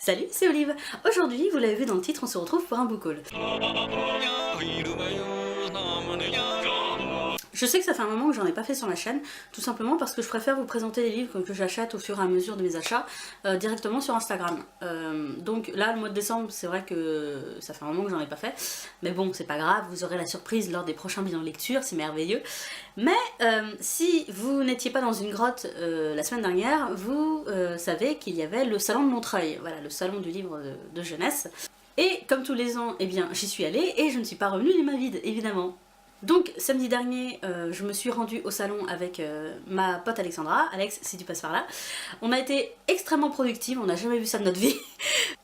Salut, c'est Olive. Aujourd'hui, vous l'avez vu dans le titre, on se retrouve pour un book haul. Je sais que ça fait un moment que j'en ai pas fait sur la chaîne, tout simplement parce que je préfère vous présenter les livres que j'achète au fur et à mesure de mes achats directement sur Instagram. Donc là, le mois de décembre, c'est vrai que ça fait un moment que j'en ai pas fait, mais bon, c'est pas grave, vous aurez la surprise lors des prochains bilans de lecture, c'est merveilleux. Mais si vous n'étiez pas dans une grotte la semaine dernière, vous savez qu'il y avait le salon de Montreuil, voilà, le salon du livre de jeunesse. Et comme tous les ans, eh bien, j'y suis allée et je ne suis pas revenue les mains vides, évidemment. Donc samedi dernier, je me suis rendue au salon avec ma pote Alexandra. Alex, si tu passes par là. On a été extrêmement productive, on n'a jamais vu ça de notre vie.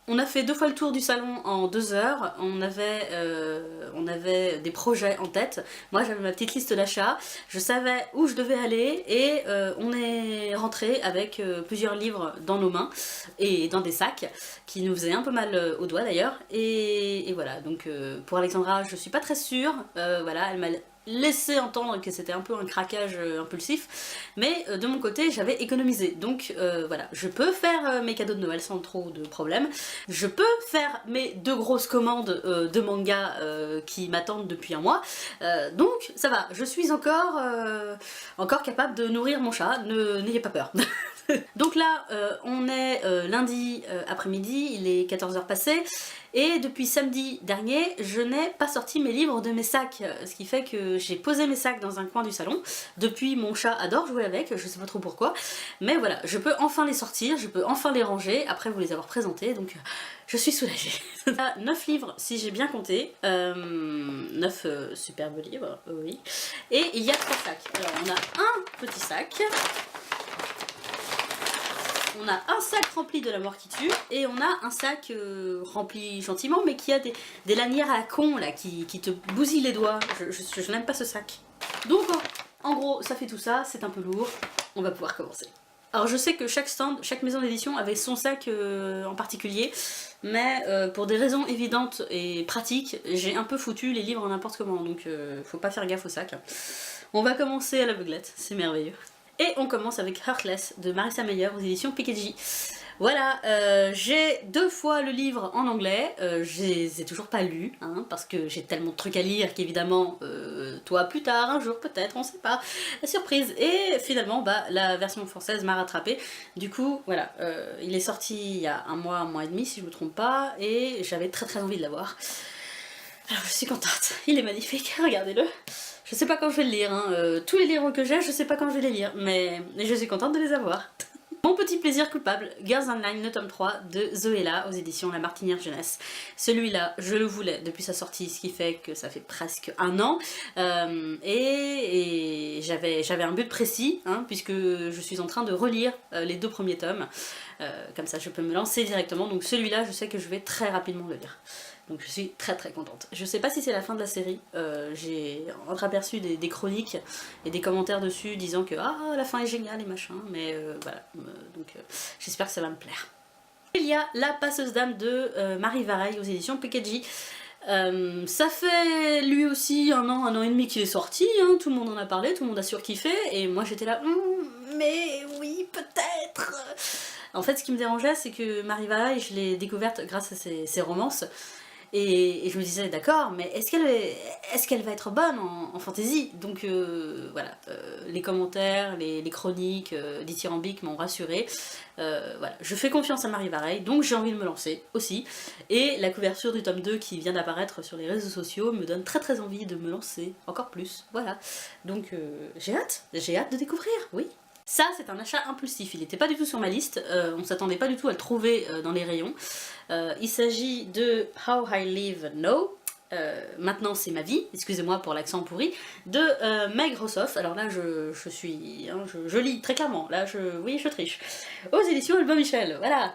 On a fait 2 fois le tour du salon en 2 heures, on avait des projets en tête. Moi j'avais ma petite liste d'achats, je savais où je devais aller et on est rentré avec plusieurs livres dans nos mains et dans des sacs qui nous faisaient un peu mal aux doigts d'ailleurs. Et voilà, donc pour Alexandra je suis pas très sûre, voilà, elle m'a laissé entendre que c'était un peu un craquage impulsif, mais de mon côté j'avais économisé, donc voilà, je peux faire mes cadeaux de Noël sans trop de problèmes, je peux faire mes 2 grosses commandes de manga qui m'attendent depuis un mois, donc ça va, je suis encore capable de nourrir mon chat, n'ayez pas peur. Donc là, on est lundi après-midi, il est 14h passées, et depuis samedi dernier, je n'ai pas sorti mes livres de mes sacs, ce qui fait que j'ai posé mes sacs dans un coin du salon. Depuis, mon chat adore jouer avec, je sais pas trop pourquoi, mais voilà, je peux enfin les sortir, je peux enfin les ranger, après vous les avoir présentés, donc je suis soulagée. 9 livres si j'ai bien compté, 9 superbes livres, oui, et il y a 3 sacs. Alors on a un petit sac, on a un sac rempli de la mort qui tue, et on a un sac rempli gentiment, mais qui a des lanières à la con, là, qui te bousillent les doigts. Je n'aime pas ce sac. Donc, en gros, ça fait tout ça, c'est un peu lourd, on va pouvoir commencer. Alors je sais que chaque stand, chaque maison d'édition avait son sac en particulier, mais pour des raisons évidentes et pratiques, j'ai un peu foutu les livres n'importe comment, donc faut pas faire gaffe au sac. On va commencer à l'aveuglette, c'est merveilleux. Et on commence avec Heartless de Marissa Meyer aux éditions PKG. Voilà, j'ai 2 fois le livre en anglais, je les ai toujours pas lus, hein, parce que j'ai tellement de trucs à lire qu'évidemment, toi plus tard, un jour peut-être, on sait pas, la surprise. Et finalement, bah, la version française m'a rattrapée. Du coup, voilà, il est sorti il y a un mois et demi si je me trompe pas, et j'avais très envie de l'avoir. Alors je suis contente, il est magnifique, regardez-le. Je sais pas quand je vais le lire, hein. Tous les livres que j'ai, je sais pas quand je vais les lire, mais je suis contente de les avoir. Mon petit plaisir coupable, Girls Online, le tome 3 de Zoéla aux éditions La Martinière Jeunesse. Celui-là, je le voulais depuis sa sortie, ce qui fait que ça fait presque un an, et j'avais un but précis, hein, puisque je suis en train de relire les 2 premiers tomes, comme ça je peux me lancer directement, donc celui-là je sais que je vais très rapidement le lire. Donc je suis très contente. Je sais pas si c'est la fin de la série, j'ai entreaperçu des chroniques et des commentaires dessus disant que ah, la fin est géniale et machin, mais voilà, donc j'espère que ça va me plaire. Il y a La Passeuse d'âme de Marie Vareille aux éditions PKG. Ça fait lui aussi un an et demi qu'il est sorti, hein, tout le monde en a parlé, tout le monde a surkiffé, et moi j'étais là, mais oui, peut-être. En fait, ce qui me dérangeait, c'est que Marie Vareille, je l'ai découverte grâce à ses romances. Et je me disais, d'accord, mais est-ce qu'elle va être bonne en fantasy? Donc voilà, les commentaires, les chroniques dithyrambiques m'ont rassurée. Voilà, je fais confiance à Marie Vareille, donc j'ai envie de me lancer aussi. Et la couverture du tome 2 qui vient d'apparaître sur les réseaux sociaux me donne très envie de me lancer encore plus. Voilà, donc j'ai hâte de découvrir, oui. Ça, c'est un achat impulsif, il n'était pas du tout sur ma liste, on s'attendait pas du tout à le trouver dans les rayons. Il s'agit de How I Live Now, maintenant c'est ma vie, excusez-moi pour l'accent pourri, de Meg Rossoff. Alors là, je suis, hein, je lis très clairement, là, oui, je triche. Aux éditions Albin Michel, voilà.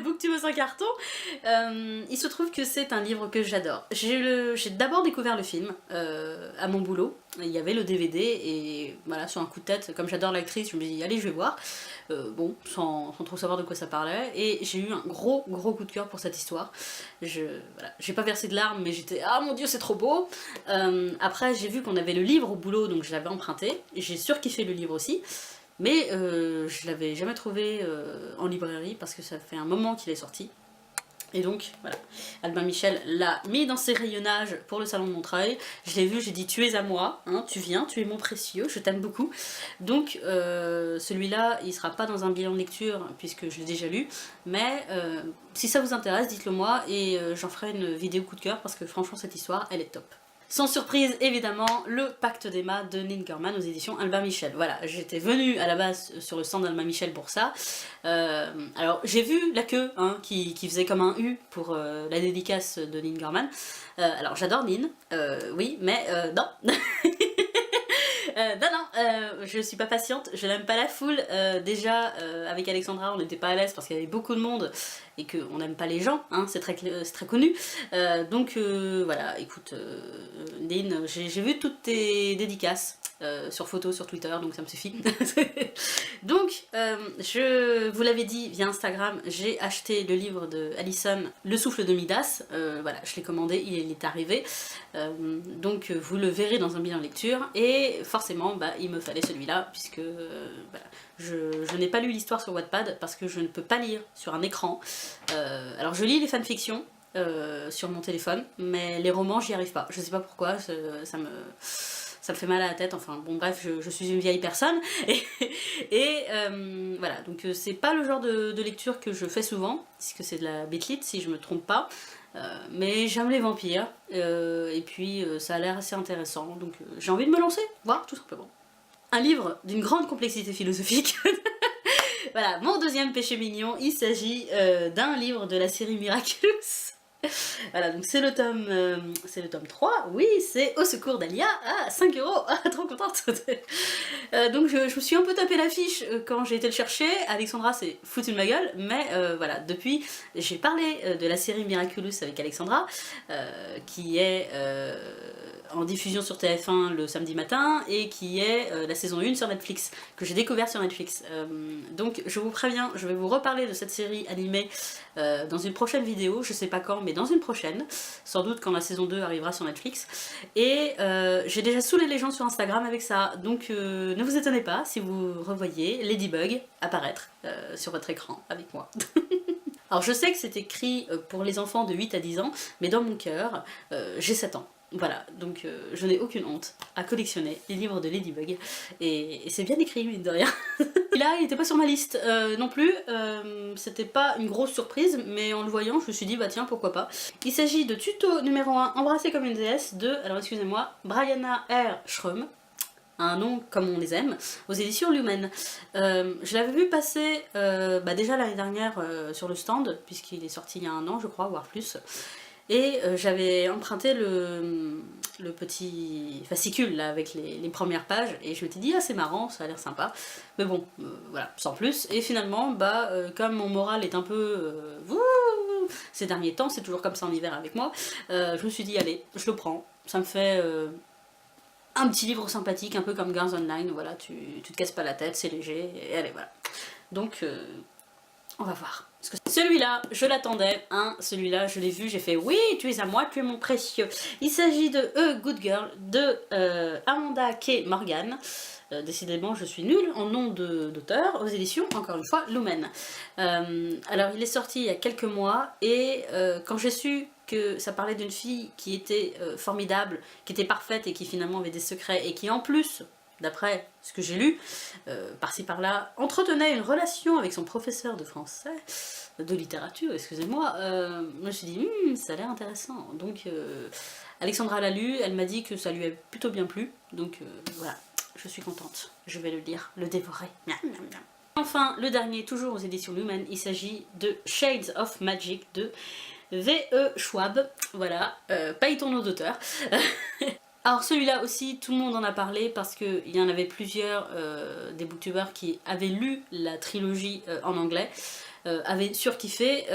Booktube sans carton. Il se trouve que c'est un livre que j'adore. J'ai d'abord découvert le film à mon boulot. Il y avait le DVD et voilà, sur un coup de tête, comme j'adore l'actrice, je me dis allez, je vais voir. Bon, sans trop savoir de quoi ça parlait, et j'ai eu un gros coup de cœur pour cette histoire. Voilà, j'ai pas versé de larmes, mais j'étais ah mon dieu, c'est trop beau. Après, j'ai vu qu'on avait le livre au boulot, donc je l'avais emprunté. J'ai surkiffé le livre aussi. Mais je l'avais jamais trouvé en librairie parce que ça fait un moment qu'il est sorti. Et donc, voilà, Albin Michel l'a mis dans ses rayonnages pour le salon de Montreuil. Je l'ai vu, j'ai dit tu es à moi, hein, tu viens, tu es mon précieux, je t'aime beaucoup. Donc, celui-là, il sera pas dans un bilan de lecture puisque je l'ai déjà lu. Mais si ça vous intéresse, dites-le moi et j'en ferai une vidéo coup de cœur parce que franchement, cette histoire, elle est top. Sans surprise, évidemment, le Pacte d'Emma de Nin Gorman aux éditions Albin Michel. Voilà, j'étais venue à la base sur le stand d'Albin Michel pour ça. Alors, j'ai vu la queue hein, qui faisait comme un U pour la dédicace de Nin Gorman. Alors, j'adore Nin, oui, mais non. Je suis pas patiente, je n'aime pas la foule. Déjà, avec Alexandra, on n'était pas à l'aise parce qu'il y avait beaucoup de monde et qu'on n'aime pas les gens, hein, c'est très connu. Donc voilà, écoute, Nin, j'ai vu toutes tes dédicaces. Sur photo, sur Twitter, donc ça me suffit. Donc, je vous l'avais dit via Instagram, j'ai acheté le livre de Alison, Le souffle de Midas. Voilà, je l'ai commandé, il est arrivé. Donc, vous le verrez dans un bilan lecture. Et forcément, bah, il me fallait celui-là, puisque voilà, je n'ai pas lu l'histoire sur Wattpad parce que je ne peux pas lire sur un écran. Alors, je lis les fanfictions. Sur mon téléphone, mais les romans j'y arrive pas, je sais pas pourquoi, ça me fait mal à la tête, enfin bon bref, je suis une vieille personne, et voilà, donc c'est pas le genre de lecture que je fais souvent, puisque c'est de la bitlit si je me trompe pas, mais j'aime les vampires, et puis ça a l'air assez intéressant, donc j'ai envie de me lancer, voir tout simplement. Un livre d'une grande complexité philosophique. Voilà, mon deuxième péché mignon, il s'agit d'un livre de la série Miraculous. Voilà, donc c'est le tome 3, oui, c'est Au secours d'Alia, à 5 €, ah, trop contente. Donc je me suis un peu tapé l'affiche quand j'ai été le chercher, Alexandra s'est foutue de ma gueule, mais voilà, depuis, j'ai parlé de la série Miraculous avec Alexandra, qui est en diffusion sur TF1 le samedi matin, et qui est la saison 1 sur Netflix, que j'ai découvert sur Netflix. Donc je vous préviens, je vais vous reparler de cette série animée dans une prochaine vidéo, je sais pas quand, mais dans une prochaine, sans doute quand la saison 2 arrivera sur Netflix. Et j'ai déjà saoulé les gens sur Instagram avec ça, donc ne vous étonnez pas si vous revoyez Ladybug apparaître sur votre écran avec moi. Alors je sais que c'est écrit pour les enfants de 8 à 10 ans, mais dans mon cœur, j'ai 7 ans. Voilà, donc je n'ai aucune honte à collectionner les livres de Ladybug, et c'est bien écrit, mine de rien. Et là, il n'était pas sur ma liste non plus, c'était pas une grosse surprise, mais en le voyant, je me suis dit, bah tiens, pourquoi pas. Il s'agit de tuto numéro 1, Embrasser comme une déesse, de, alors excusez-moi, Brianna R. Schrum, un nom comme on les aime, aux éditions Lumen. Je l'avais vu passer déjà l'année dernière sur le stand, puisqu'il est sorti il y a 1 an, je crois, voire plus. Et j'avais emprunté le petit fascicule là, avec les premières pages, et je m'étais dit ah c'est marrant, ça a l'air sympa, mais bon, voilà, sans plus. Et finalement, comme mon moral est un peu ces derniers temps, c'est toujours comme ça en hiver avec moi, je me suis dit allez, je le prends, ça me fait un petit livre sympathique, un peu comme Girls Online, voilà, tu te casses pas la tête, c'est léger, et allez voilà. Donc on va voir. Parce que celui-là, je l'attendais, hein, celui-là, je l'ai vu, j'ai fait oui, tu es à moi, tu es mon précieux. Il s'agit de A Good Girl de Amanda K. Morgan. Décidément, je suis nulle en nom d'auteur, aux éditions, encore une fois, Lumen. Alors, il est sorti il y a quelques mois, et quand j'ai su que ça parlait d'une fille qui était formidable, qui était parfaite et qui finalement avait des secrets, et qui en plus, d'après ce que j'ai lu, par-ci par-là, entretenait une relation avec son professeur de français, de littérature, excusez-moi, je me suis dit, ça a l'air intéressant. Donc, Alexandra l'a lu, elle m'a dit que ça lui a plutôt bien plu, donc voilà, je suis contente, je vais le lire, le dévorer. Miam, miam, miam. Enfin, le dernier, toujours aux éditions Lumen, il s'agit de Shades of Magic de V.E. Schwab, voilà, paye ton nom d'auteur. Alors celui-là aussi, tout le monde en a parlé parce qu'il y en avait plusieurs des booktubers qui avaient lu la trilogie en anglais, avaient surkiffé,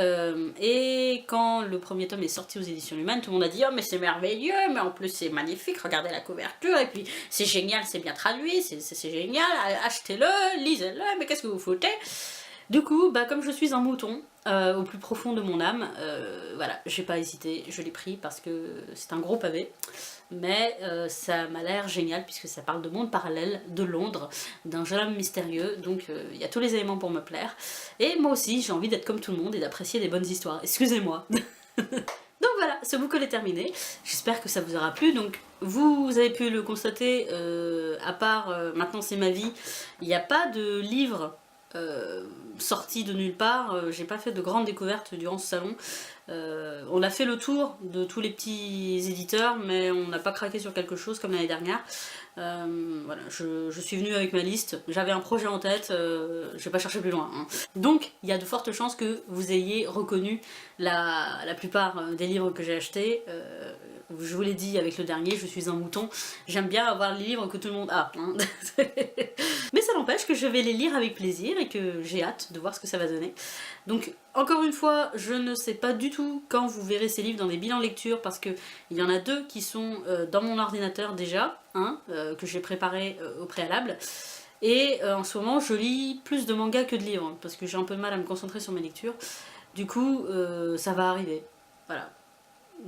et quand le premier tome est sorti aux éditions Lumen, tout le monde a dit « Oh mais c'est merveilleux, mais en plus c'est magnifique, regardez la couverture, et puis c'est génial, c'est bien traduit, c'est génial, achetez-le, lisez-le, mais qu'est-ce que vous foutez ?» Du coup, bah, comme je suis un mouton, au plus profond de mon âme, voilà, j'ai pas hésité, je l'ai pris parce que c'est un gros pavé. Mais ça m'a l'air génial puisque ça parle de monde parallèle, de Londres, d'un jeune homme mystérieux, donc il y a tous les éléments pour me plaire. Et moi aussi, j'ai envie d'être comme tout le monde et d'apprécier des bonnes histoires. Excusez-moi. Donc voilà, ce boucle est terminé. J'espère que ça vous aura plu. Donc vous avez pu le constater, à part Maintenant c'est ma vie, il n'y a pas de livre sorti de nulle part. J'ai pas fait de grandes découvertes durant ce salon. On a fait le tour de tous les petits éditeurs, mais on n'a pas craqué sur quelque chose comme l'année dernière. Voilà, je suis venue avec ma liste, j'avais un projet en tête, je vais pas chercher plus loin. Hein. Donc, il y a de fortes chances que vous ayez reconnu la plupart des livres que j'ai achetés. Je vous l'ai dit avec le dernier, je suis un mouton. J'aime bien avoir les livres que tout le monde a. Hein. Mais ça n'empêche que je vais les lire avec plaisir et que j'ai hâte de voir ce que ça va donner. Donc, encore une fois, je ne sais pas du tout quand vous verrez ces livres dans des bilans lecture parce qu'il y en a 2 qui sont dans mon ordinateur déjà, hein, que j'ai préparé au préalable. Et en ce moment, je lis plus de mangas que de livres parce que j'ai un peu de mal à me concentrer sur mes lectures. Du coup, ça va arriver. Voilà.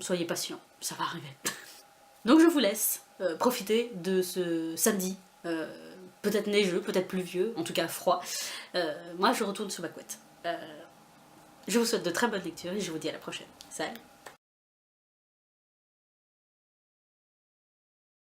Soyez patients, ça va arriver. Donc je vous laisse profiter de ce samedi, peut-être neigeux, peut-être pluvieux, en tout cas froid. Moi je retourne sur ma couette. Je vous souhaite de très bonnes lectures et je vous dis à la prochaine. Salut!